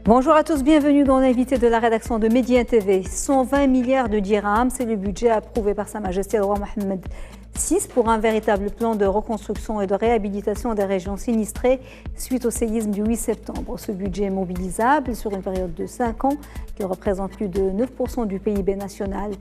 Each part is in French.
Bonjour à tous, bienvenue dans l'invité de la rédaction de Médien TV. 120 milliards de dirhams, c'est le budget approuvé par Sa Majesté le roi Mohammed VI pour un véritable plan de reconstruction et de réhabilitation des régions sinistrées suite au séisme du 8 septembre. Ce budget est mobilisable sur une période de 5 ans qui représente plus de 9% du PIB national.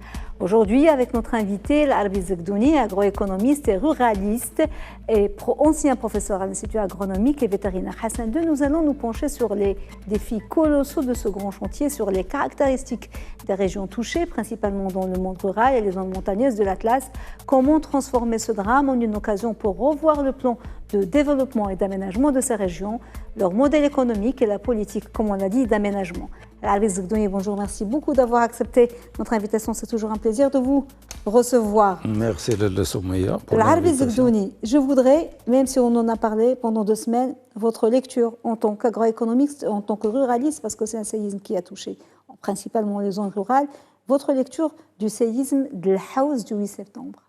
Aujourd'hui, avec notre invité, l'Arbi Zegdouni, agroéconomiste et ruraliste et ancien professeur à l'Institut agronomique et vétérinaire Hassan II, nous allons nous pencher sur les défis colossaux de ce grand chantier, sur les caractéristiques des régions touchées, principalement dans le monde rural et les zones montagneuses de l'Atlas. Comment transformer ce drame en une occasion pour revoir le plan de développement et d'aménagement de ces régions, leur modèle économique et la politique, comme on l'a dit, d'aménagement. Arbi Zegdouni, bonjour, merci beaucoup d'avoir accepté notre invitation. C'est toujours un plaisir de vous recevoir. Merci de Soumeya pour Arbi Zegdouni, je voudrais, même si on en a parlé pendant 2 semaines, votre lecture en tant qu'agroéconomiste, en tant que ruraliste, parce que c'est un séisme qui a touché principalement les zones rurales, votre lecture du séisme de l'Haouz du 8 septembre.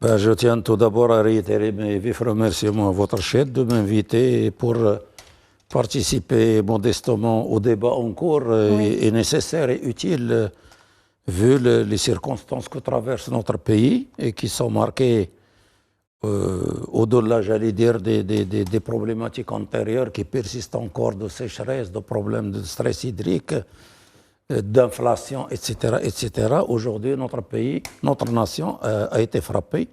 Je tiens tout d'abord à réitérer mes vifs remerciements à votre chaîne de m'inviter pour participer modestement au débat en cours et nécessaire et utile vu les circonstances que traverse notre pays et qui sont marquées au-delà, j'allais dire, des problématiques antérieures qui persistent encore de sécheresse, de problèmes de stress hydrique, d'inflation, etc., etc. Aujourd'hui, notre pays, notre nation a été frappée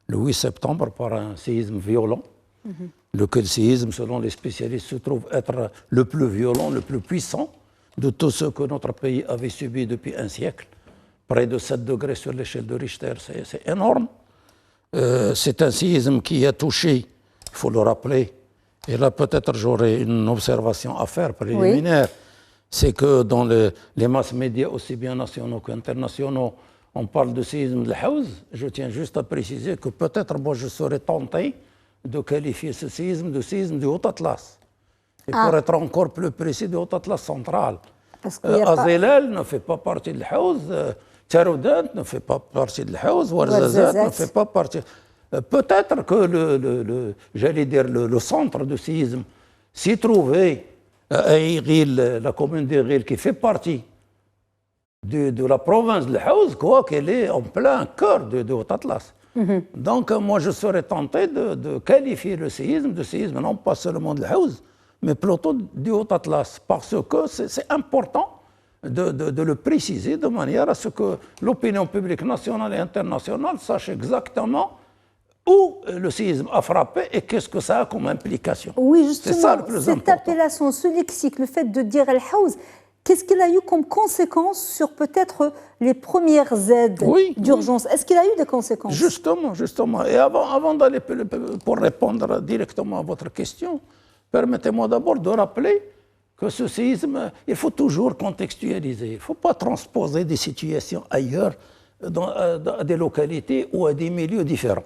le 8 septembre par un séisme violent. Lequel séisme, selon les spécialistes, se trouve être le plus violent, le plus puissant de tous ceux que notre pays avait subis depuis un siècle. Près de 7 degrés sur l'échelle de Richter, c'est énorme. C'est un séisme qui a touché, il faut le rappeler, et là peut-être j'aurai une observation à faire préliminaire, c'est que dans les masses médias, aussi bien nationaux qu'internationaux, on parle de séisme de l'Haouz. Je tiens juste à préciser que peut-être moi je serais tenté de qualifier ce séisme de séisme du Haut-Atlas. Et pour être encore plus précis, du Haut-Atlas central. Azelel ne fait pas partie de l'Haouz, Tcharoudant ne fait pas partie de l'Haouz, Ouarzazate ne fait pas partie. Peut-être que j'allais dire le centre de séisme s'y trouvait à Iril, la commune d'Iril, qui fait partie de la province de l'Haouz, quoi qu'elle est en plein cœur de Haut-Atlas. Donc, moi, je serais tenté de qualifier le séisme de séisme, non pas seulement de l'Haouz, mais plutôt du Haut-Atlas, parce que c'est important de le préciser de manière à ce que l'opinion publique nationale et internationale sache exactement où le séisme a frappé et qu'est-ce que ça a comme implication. Oui, justement, c'est ça le plus cette important. Appellation, ce lexique, le fait de dire El-Haouz, qu'est-ce qu'il a eu comme conséquence sur peut-être les premières aides d'urgence? Est-ce qu'il a eu des conséquences? Justement. Et avant d'aller pour répondre directement à votre question, permettez-moi d'abord de rappeler que ce séisme, il faut toujours contextualiser. Il ne faut pas transposer des situations ailleurs, à des localités ou à des milieux différents.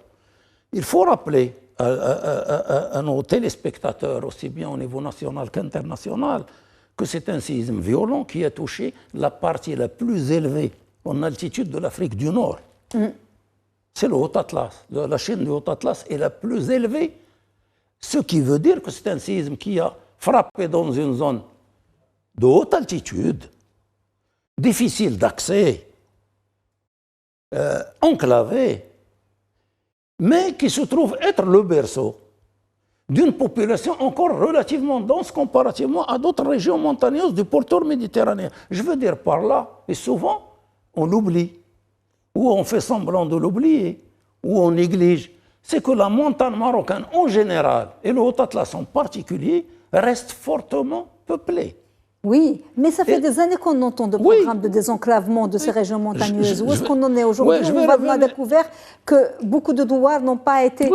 Il faut rappeler à nos téléspectateurs, aussi bien au niveau national qu'international, que c'est un séisme violent qui a touché la partie la plus élevée en altitude de l'Afrique du Nord. C'est le Haut-Atlas. La chaîne du Haut-Atlas est la plus élevée, ce qui veut dire que c'est un séisme qui a frappé dans une zone de haute altitude, difficile d'accès, enclavée, mais qui se trouve être le berceau d'une population encore relativement dense comparativement à d'autres régions montagneuses du pourtour méditerranéen. Je veux dire par là, et souvent, on l'oublie, ou on fait semblant de l'oublier, ou on néglige, c'est que la montagne marocaine en général, et le Haut-Atlas en particulier, reste fortement peuplée. Oui, mais ça fait des années qu'on entend de programmes de désenclavement de ces régions montagneuses. Où est-ce qu'on en est aujourd'hui? On a découvert que beaucoup de douars n'ont pas été,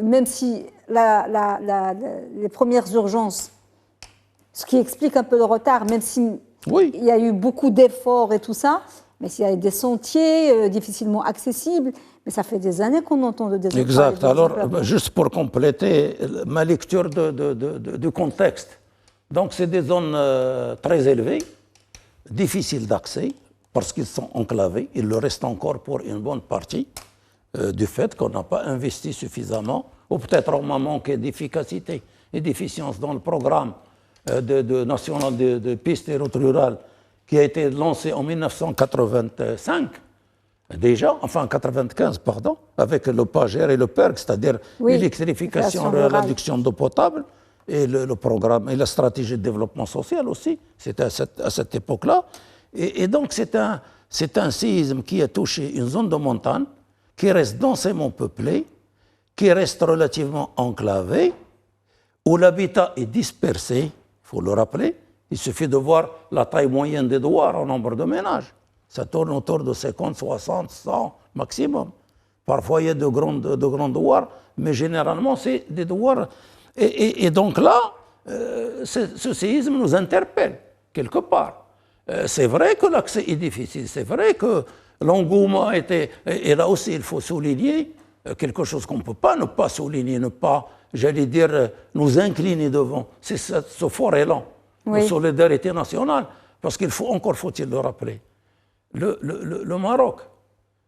même si les premières urgences, ce qui explique un peu le retard, même s'il y a eu beaucoup d'efforts et tout ça, mais s'il y a des sentiers difficilement accessibles, mais ça fait des années qu'on entend de désenclavement. Exact. Alors, juste pour compléter ma lecture du contexte. Donc, c'est des zones très élevées, difficiles d'accès, parce qu'ils sont enclavés. Il le reste encore pour une bonne partie du fait qu'on n'a pas investi suffisamment, ou peut-être on a manqué d'efficacité et d'efficience dans le programme national de pistes et routes rurales qui a été lancé en 1985, déjà, enfin 95, pardon, avec le PAGER et le PERC, c'est-à-dire l'électrification et la réduction d'eau potable, et le programme et la stratégie de développement social aussi, c'était à cette époque-là. Et donc c'est un séisme qui a touché une zone de montagne qui reste densément peuplée, qui reste relativement enclavée, où l'habitat est dispersé, il faut le rappeler. Il suffit de voir la taille moyenne des douars en nombre de ménages. Ça tourne autour de 50, 60, 100 maximum. Parfois, il y a de grands douars, mais généralement, c'est des douars. Et donc là, ce séisme nous interpelle, quelque part. C'est vrai que l'accès est difficile, c'est vrai que l'engouement était... Et là aussi, il faut souligner quelque chose qu'on ne peut pas ne pas souligner, ne pas, j'allais dire, nous incliner devant. C'est ce fort élan de solidarité nationale. Parce qu'il faut, encore faut-il le rappeler, le Maroc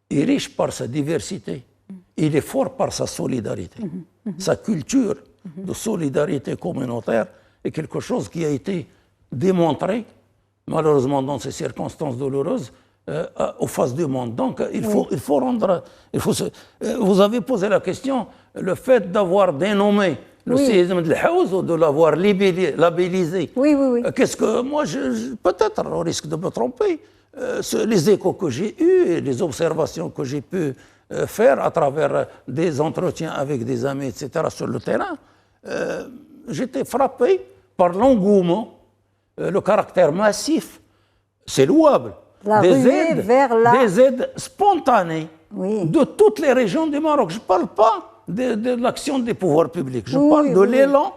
est riche par sa diversité, il est fort par sa solidarité. Sa culture de solidarité communautaire est quelque chose qui a été démontré, malheureusement dans ces circonstances douloureuses, aux faces du monde. Donc il faut rendre... vous avez posé la question, le fait d'avoir dénommé le séisme de l'Haouz ou de l'avoir labellisé. Qu'est-ce que moi, peut-être au risque de me tromper, les échos que j'ai eus et les observations que j'ai pu faire à travers des entretiens avec des amis, etc., sur le terrain, j'étais frappé par l'engouement, le caractère massif, c'est louable, des aides spontanées de toutes les régions du Maroc. Je ne parle pas de l'action des pouvoirs publics, je parle de l'élan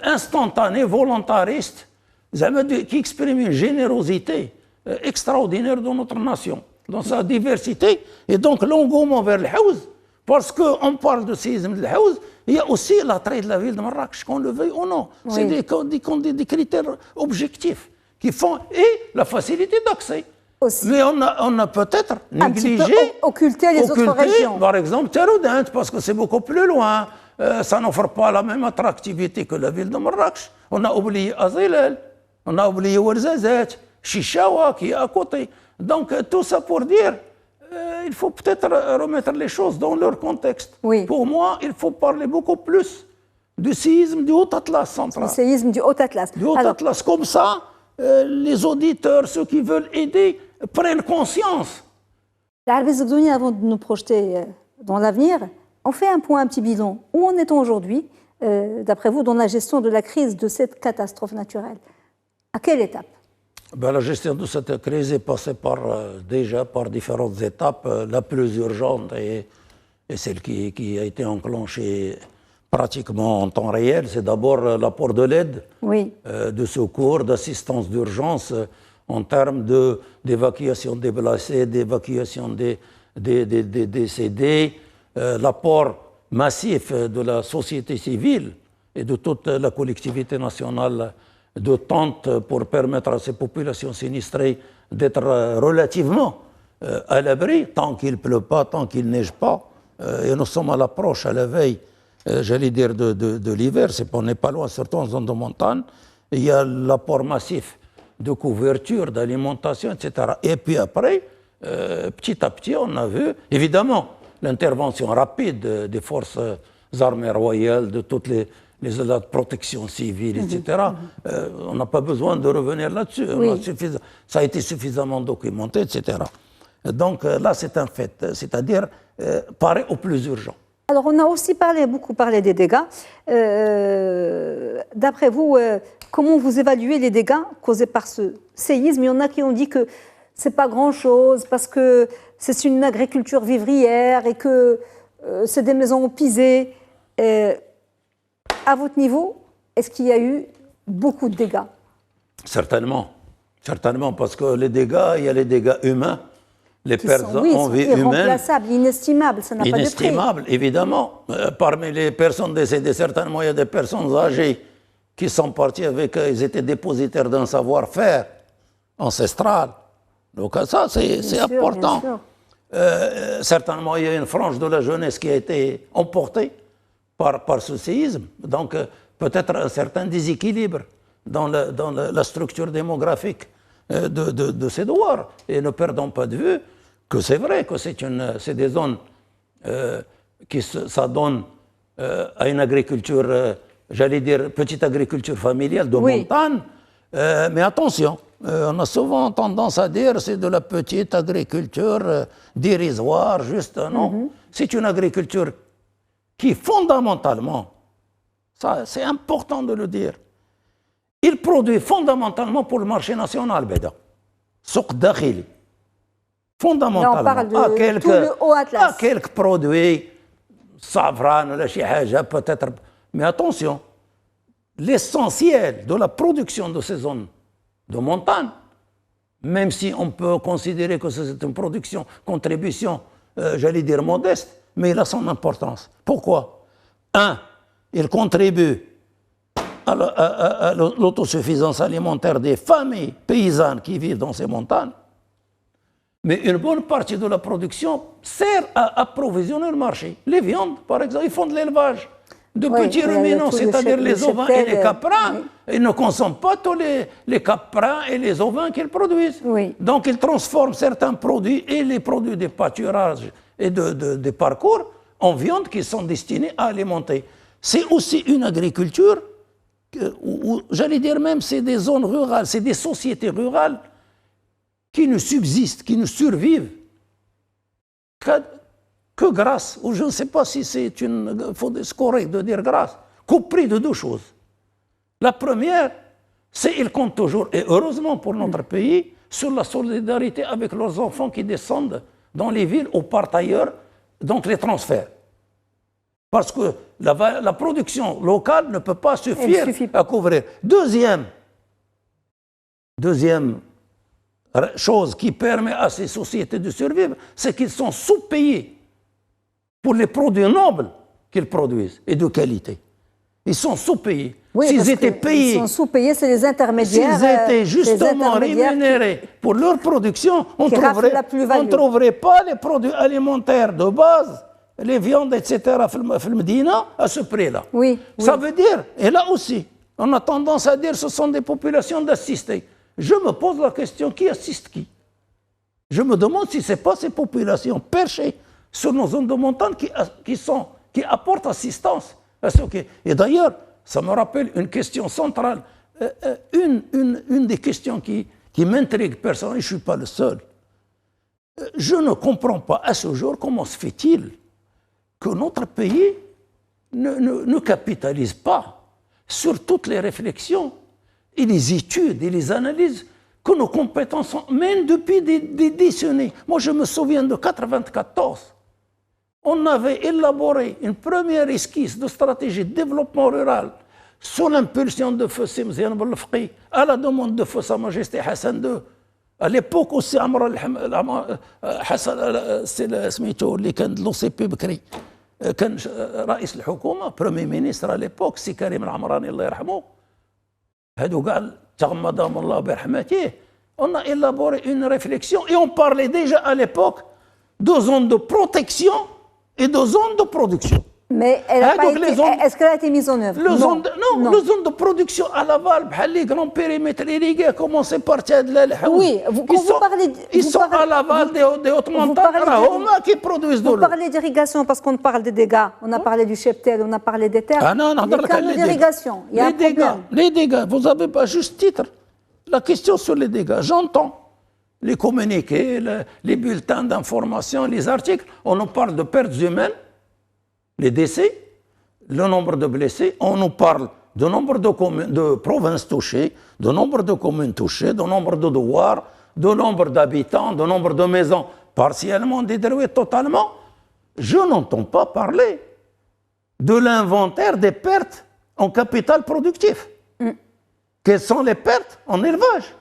instantané, volontariste, qui exprime une générosité extraordinaire de notre nation, dans sa diversité, et donc l'engouement vers le Haouz, parce qu'on parle de séisme de l'Haouz, il y a aussi l'attrait de la ville de Marrakech, qu'on le veuille ou non. C'est des critères objectifs qui font, et la facilité d'accès. Mais on a peut-être négligé, occulté les autres régions. Par exemple, Théroudant, parce que c'est beaucoup plus loin, ça n'offre pas la même attractivité que la ville de Marrakech. On a oublié Azilel, on a oublié Ouarzazate, Chichawa qui est à côté. Donc tout ça pour dire, il faut peut-être remettre les choses dans leur contexte. Pour moi, il faut parler beaucoup plus du séisme du Haut-Atlas central. Le séisme du Haut-Atlas. Du Haut-Atlas, comme ça, les auditeurs, ceux qui veulent aider, prennent conscience. L'Arabie Saoudite, avant de nous projeter dans l'avenir, on fait un point, un petit bilan. Où en est-on aujourd'hui, d'après vous, dans la gestion de la crise de cette catastrophe naturelle? À quelle étape? La gestion de cette crise est passée déjà par différentes étapes. La plus urgente et celle qui a été enclenchée pratiquement en temps réel, c'est d'abord l'apport de l'aide, de secours, d'assistance d'urgence en termes d'évacuation des blessés, d'évacuation des décédés, l'apport massif de la société civile et de toute la collectivité nationale de tentes pour permettre à ces populations sinistrées d'être relativement à l'abri, tant qu'il ne pleut pas, tant qu'il ne neige pas. Et nous sommes à l'approche, à la veille, j'allais dire, de l'hiver, on n'est pas loin, surtout en zone de montagne. Il y a l'apport massif de couverture, d'alimentation, etc. Et puis après, petit à petit, on a vu, évidemment, l'intervention rapide des forces armées royales, de toutes la protection civile, etc. On n'a pas besoin de revenir là-dessus. Ça a été suffisamment documenté, etc. Donc là, c'est un fait, c'est-à-dire parer au plus urgent. Alors, on a aussi beaucoup parlé des dégâts. D'après vous, comment vous évaluez les dégâts causés par ce séisme? Il y en a qui ont dit que ce n'est pas grand-chose parce que c'est une agriculture vivrière et que c'est des maisons pisées. À votre niveau, est-ce qu'il y a eu beaucoup de dégâts? Certainement, parce que les dégâts, il y a les dégâts humains. Les pertes en vie humaine. Irremplaçables, inestimables, ça n'a pas de prix. Inestimables, évidemment. Parmi les personnes décédées, certainement, il y a des personnes âgées qui sont parties ils étaient dépositaires d'un savoir-faire ancestral. Donc ça, c'est important. Certainement, il y a une frange de la jeunesse qui a été emportée par ce séisme. Donc, peut-être un certain déséquilibre la structure démographique de ces douars. Et ne perdons pas de vue que c'est vrai que c'est des zones qui s'adonnent à une agriculture, j'allais dire petite agriculture familiale de montagne. Mais attention, on a souvent tendance à dire c'est de la petite agriculture dérisoire, juste, non. C'est une agriculture qui fondamentalement, ça c'est important de le dire, il produit fondamentalement pour le marché national, Beda. Souk dakhili. Fondamentalement. Là, on parle de tout le haut Atlas. À quelques produits, savran, peut-être. Mais attention, l'essentiel de la production de ces zones de montagne, même si on peut considérer que c'est une production, contribution, j'allais dire modeste, mais il a son importance. Pourquoi? Il contribue à l'autosuffisance alimentaire des familles paysannes qui vivent dans ces montagnes. Mais une bonne partie de la production sert à approvisionner le marché. Les viandes, par exemple, ils font de l'élevage de petits ruminants, c'est-à-dire les ovins et les caprins. Ils ne consomment pas tous les caprins et les ovins qu'ils produisent. Donc ils transforment certains produits et les produits des pâturages et des parcours en viandes qui sont destinées à alimenter. C'est aussi une agriculture où, j'allais dire même, c'est des zones rurales, c'est des sociétés rurales qui ne subsistent, qui ne survivent que grâce, ou je ne sais pas si c'est correct de dire grâce, qu'au prix de deux choses. La première, c'est qu'ils comptent toujours, et heureusement pour notre pays, sur la solidarité avec leurs enfants qui descendent dans les villes ou partent ailleurs, donc les transferts. Parce que la production locale ne peut pas suffire à couvrir. Deuxième chose qui permet à ces sociétés de survivre, c'est qu'ils sont sous-payés pour les produits nobles qu'ils produisent et de qualité. Ils sont sous-payés. S'ils étaient payés, ils sont sous-payés, c'est les intermédiaires. S'ils étaient justement rémunérés pour leur production, on ne trouverait pas les produits alimentaires de base, les viandes, etc., à ce prix-là. Ça veut dire, et là aussi, on a tendance à dire que ce sont des populations d'assistés. Je me pose la question, qui assiste qui? Je me demande si ce n'est pas ces populations perchées sur nos zones de montagne qui apportent assistance à ceux qui... Et d'ailleurs, ça me rappelle une question centrale, une des questions qui m'intrigue personnellement, je ne suis pas le seul. Je ne comprends pas à ce jour comment se fait-il que notre pays ne capitalise pas sur toutes les réflexions et les études et les analyses que nos compétences mènent depuis des décennies. Moi, je me souviens de 1994. On avait élaboré une première esquisse de stratégie de développement rural sous l'impulsion de Feu Simzian Belfqi, à la demande de Feu Sa Majesté Hassan II. À l'époque aussi, Hassan, c'est سميتو اللي كان l'OCP بكري كان رئيس الحكومة premier ministre à l'époque سي كريم العمراني الله يرحمه. هادو قال تغمدهم الله برحمته. On a élaboré une réflexion et on parlait déjà à l'époque de zones de protection et de zones de production. Mais est-ce qu'elle a été mise en œuvre? Non, les zones de production à l'aval, les grands périmètres irrigués, à commencer par Tchad, ils sont à l'aval des hautes montagnes qui produisent de l'eau. Vous parlez d'irrigation parce qu'on parle des dégâts. On a parlé du cheptel, on a parlé des terres. Ah non, les canaux d'irrigation, il y a un problème. Les dégâts, vous n'avez pas juste titre. La question sur les dégâts, j'entends les communiqués, les bulletins d'information, les articles, on nous parle de pertes humaines, les décès, le nombre de blessés, on nous parle du nombre de provinces touchées, du nombre de communes touchées, du nombre de douars, du nombre d'habitants, du nombre de maisons partiellement détruites totalement. Je n'entends pas parler de l'inventaire des pertes en capital productif. Quelles sont les pertes en élevage?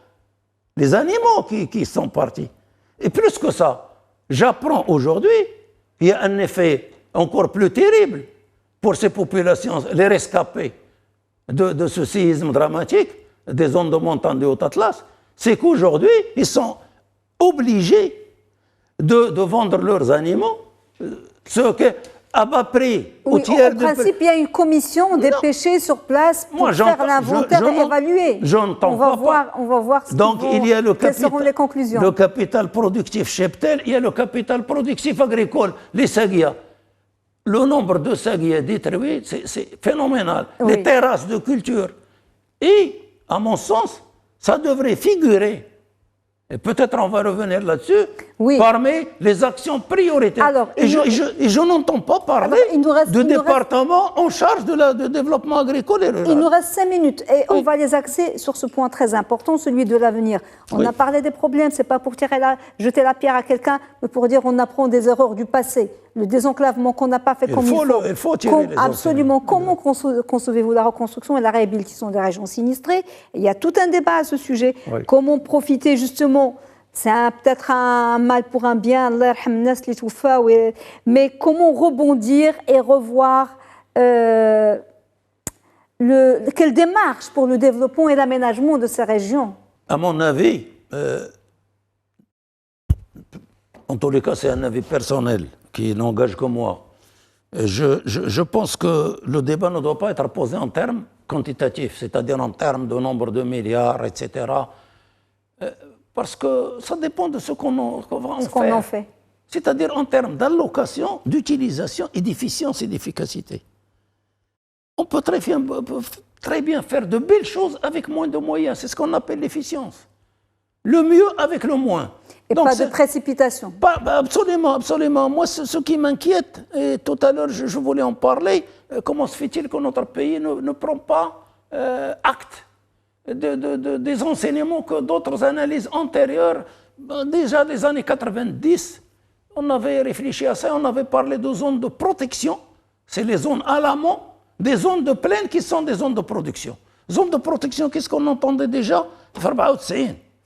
Les animaux qui sont partis. Et plus que ça, j'apprends aujourd'hui qu'il y a un effet encore plus terrible pour ces populations, les rescapés de ce séisme dramatique des zones de montagne du Haut-Atlas, c'est qu'aujourd'hui, ils sont obligés de vendre leurs animaux, à bas prix. Oui, en principe, il y a une commission des pêchés sur place pour faire l'inventaire et évaluer. Je n'entends pas. On va voir quelles seront les conclusions. Le capital productif cheptel, il y a le capital productif agricole, les saguias. Le nombre de saguias détruits, c'est phénoménal. Oui. Les terrasses de culture. Et, à mon sens, ça devrait figurer. Et peut-être on va revenir là-dessus, parmi les actions prioritaires. Alors, je n'entends pas parler de département en charge de développement agricole et rural. Il nous reste 5 minutes et on va les axer sur ce point très important, celui de l'avenir. On a parlé des problèmes, ce n'est pas pour jeter la pierre à quelqu'un, mais pour dire on apprend des erreurs du passé. Le désenclavement qu'on n'a pas fait comme il faut. Il faut tirer les absolument. Comment concevez-vous la reconstruction et la réhabilitation des régions sinistrées? Il y a tout un débat à ce sujet. Comment profiter justement, c'est peut-être un mal pour un bien, mais comment rebondir et revoir quelle démarche pour le développement et l'aménagement de ces régions? À mon avis, en tous les cas, c'est un avis personnel qui n'engage que moi. Je pense que le débat ne doit pas être posé en termes quantitatifs, c'est-à-dire en termes de nombre de milliards, etc. Parce que ça dépend de ce qu'on en fait. C'est-à-dire en termes d'allocation, d'utilisation et d'efficience et d'efficacité. On peut très bien faire de belles choses avec moins de moyens. C'est ce qu'on appelle l'efficience. Le mieux avec le moins. Et donc, pas de précipitation. Absolument, absolument. Moi, ce qui m'inquiète, et tout à l'heure je voulais en parler, comment se fait-il que notre pays ne prend pas acte des enseignements que d'autres analyses antérieures, déjà des années 90, on avait réfléchi à ça, on avait parlé de zones de protection, c'est les zones à l'amont, des zones de plaine qui sont des zones de production. Zones de protection, qu'est-ce qu'on entendait déjà?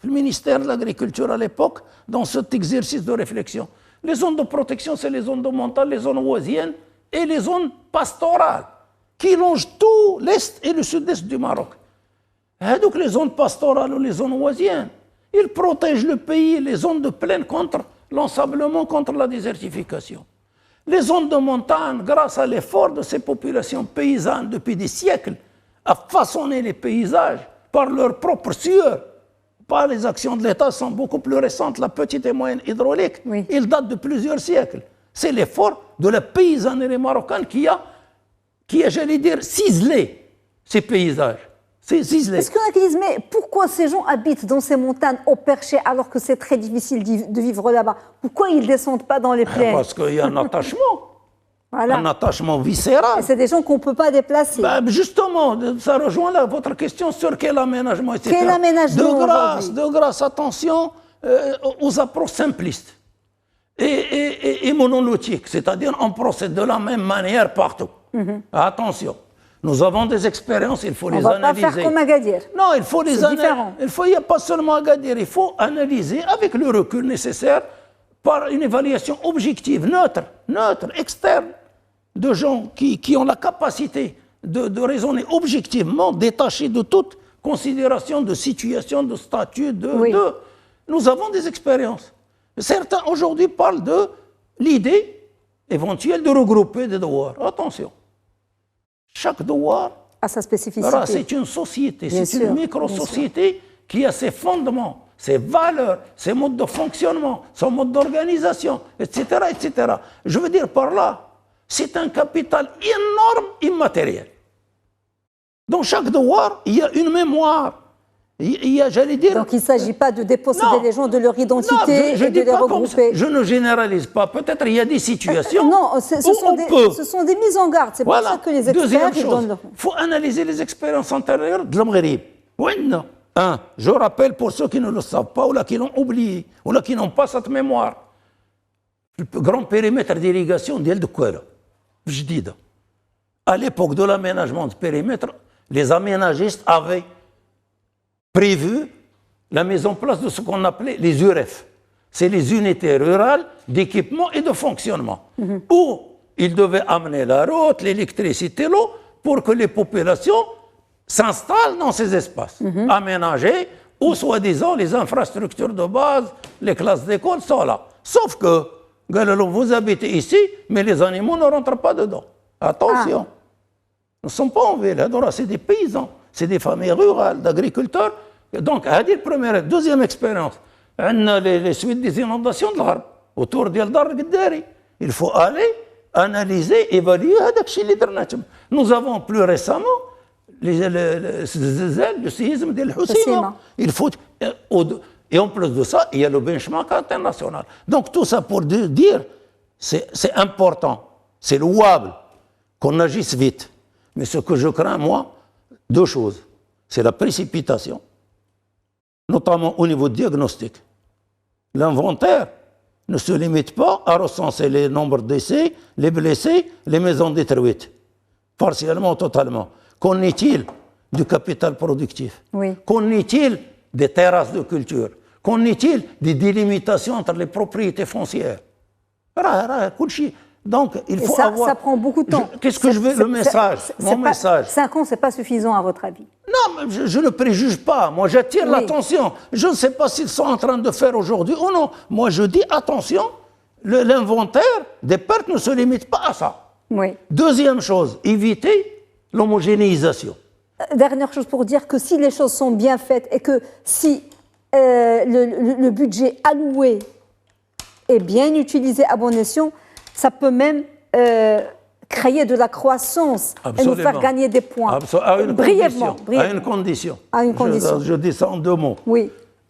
Le ministère de l'Agriculture à l'époque, dans cet exercice de réflexion. Les zones de protection, c'est les zones de montagne, les zones oisiennes et les zones pastorales, qui longent tout l'est et le sud-est du Maroc. Et donc les zones pastorales ou les zones oisiennes, ils protègent le pays et les zones de plaine contre l'ensablement, contre la désertification. Les zones de montagne, grâce à l'effort de ces populations paysannes depuis des siècles, à façonner les paysages par leur propre sueur. Pas les actions de l'État sont beaucoup plus récentes, la petite et moyenne hydraulique, ils datent de plusieurs siècles. C'est l'effort de la paysannerie marocaine qui a, j'allais dire, ciselé ces paysages. C'est ciselé. Est-ce qu'il y en a qui disent, mais pourquoi ces gens habitent dans ces montagnes au perché alors que c'est très difficile de vivre là-bas? Pourquoi ils ne descendent pas dans les plaines? Parce qu'il y a un attachement. Voilà. Un attachement viscéral. Et c'est des gens qu'on ne peut pas déplacer. Justement, ça rejoint là votre question sur quel aménagement, etc. Quel aménagement de grâce, attention aux approches simplistes et monolithiques, c'est-à-dire on procède de la même manière partout. Attention, nous avons des expériences, il faut les analyser. On ne va pas faire comme Agadir. Non, il faut les analyser. Il n'y a pas seulement Agadir, il faut analyser avec le recul nécessaire par une évaluation objective, neutre, externe, de gens qui ont la capacité de raisonner objectivement, détachés de toute considération de situation, de statut, Nous avons des expériences. Certains aujourd'hui parlent de l'idée éventuelle de regrouper des douars. Attention, chaque douar a sa spécificité. C'est une société, c'est une micro-société qui a ses fondements, ses valeurs, ses modes de fonctionnement, son mode d'organisation, etc., etc. Je veux dire par là, c'est un capital énorme immatériel. Dans chaque douar, il y a une mémoire. Il y a, j'allais dire... Donc il ne s'agit pas de déposséder les gens de leur identité et de les regrouper. Je ne généralise pas. Peut-être il y a des situations ce sont des mises en garde. C'est pour ça que les experts donnent leur... Il faut analyser les expériences antérieures de l'Amérique. Je rappelle pour ceux qui ne le savent pas ou là, qui l'ont oublié ou là, qui n'ont pas cette mémoire. Le grand périmètre d'irrigation d'El de Kouela. À l'époque de l'aménagement du périmètre, les aménagistes avaient prévu la mise en place de ce qu'on appelait les URF. C'est les unités rurales d'équipement et de fonctionnement, où ils devaient amener la route, l'électricité, l'eau, pour que les populations s'installent dans ces espaces aménagés, où soi-disant les infrastructures de base, les classes d'école sont là. Sauf que Vous habitez ici, mais les animaux ne rentrent pas dedans. Attention. Nous ne sommes pas en ville. C'est des paysans, c'est des familles rurales, d'agriculteurs. Donc, c'est la première. Deuxième expérience. On a les suites des inondations de l'Arab, autour de Dar Gdari. Il faut aller analyser, évaluer. Nous avons plus récemment le séisme de l'Hossima. Il faut. Et en plus de ça, il y a le benchmark international. Donc tout ça pour dire, c'est important, c'est louable qu'on agisse vite. Mais ce que je crains, moi, deux choses. C'est la précipitation, notamment au niveau diagnostic. L'inventaire ne se limite pas à recenser les nombres de décès, les blessés, les maisons détruites, partiellement ou totalement. Qu'en est-il du capital productif? Qu'en est-il des terrasses de culture? Qu'en est-il des délimitations entre les propriétés foncières? Donc, il faut avoir... Ça prend beaucoup de temps. Qu'est-ce que je veux? Le message, mon message. 5 ans, ce n'est pas suffisant à votre avis? Non, mais je ne préjuge pas. Moi, j'attire l'attention. Je ne sais pas s'ils sont en train de faire aujourd'hui ou non. Moi, je dis attention, l'inventaire des pertes ne se limite pas à ça. Deuxième chose, éviter l'homogénéisation. Dernière chose pour dire que si les choses sont bien faites et que si le budget alloué est bien utilisé à bon escient, ça peut même créer de la croissance et nous faire gagner des points. Brièvement. À une condition. Je dis ça en deux mots.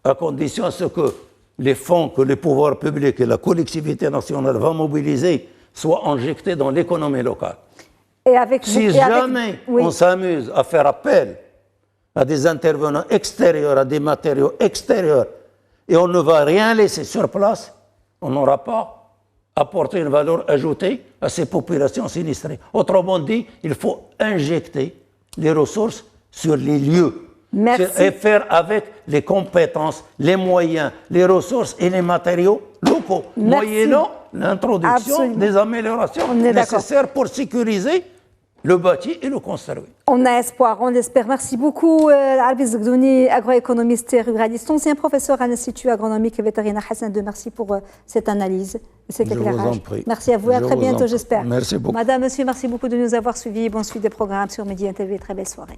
À condition que les fonds que les pouvoirs publics et la collectivité nationale vont mobiliser soient injectés dans l'économie locale. Si jamais on s'amuse à faire appel à des intervenants extérieurs, à des matériaux extérieurs, et on ne va rien laisser sur place, on n'aura pas apporté une valeur ajoutée à ces populations sinistrées. Autrement dit, il faut injecter les ressources sur les lieux. Et faire avec les compétences, les moyens, les ressources et les matériaux locaux, moyennant l'introduction des améliorations nécessaires pour sécuriser le bâti et le construire. On a espoir, on l'espère. Merci beaucoup, Albi Zegdouni, agroéconomiste et ruraliste, ancien professeur à l'Institut agronomique et vétérinaire Hassan II. Merci pour cette analyse et cet éclairage. Je vous en prie. Merci à vous et à très bientôt, j'espère. Merci beaucoup. Madame, monsieur, merci beaucoup de nous avoir suivis. Bonne suite des programmes sur Média TV. Très belle soirée.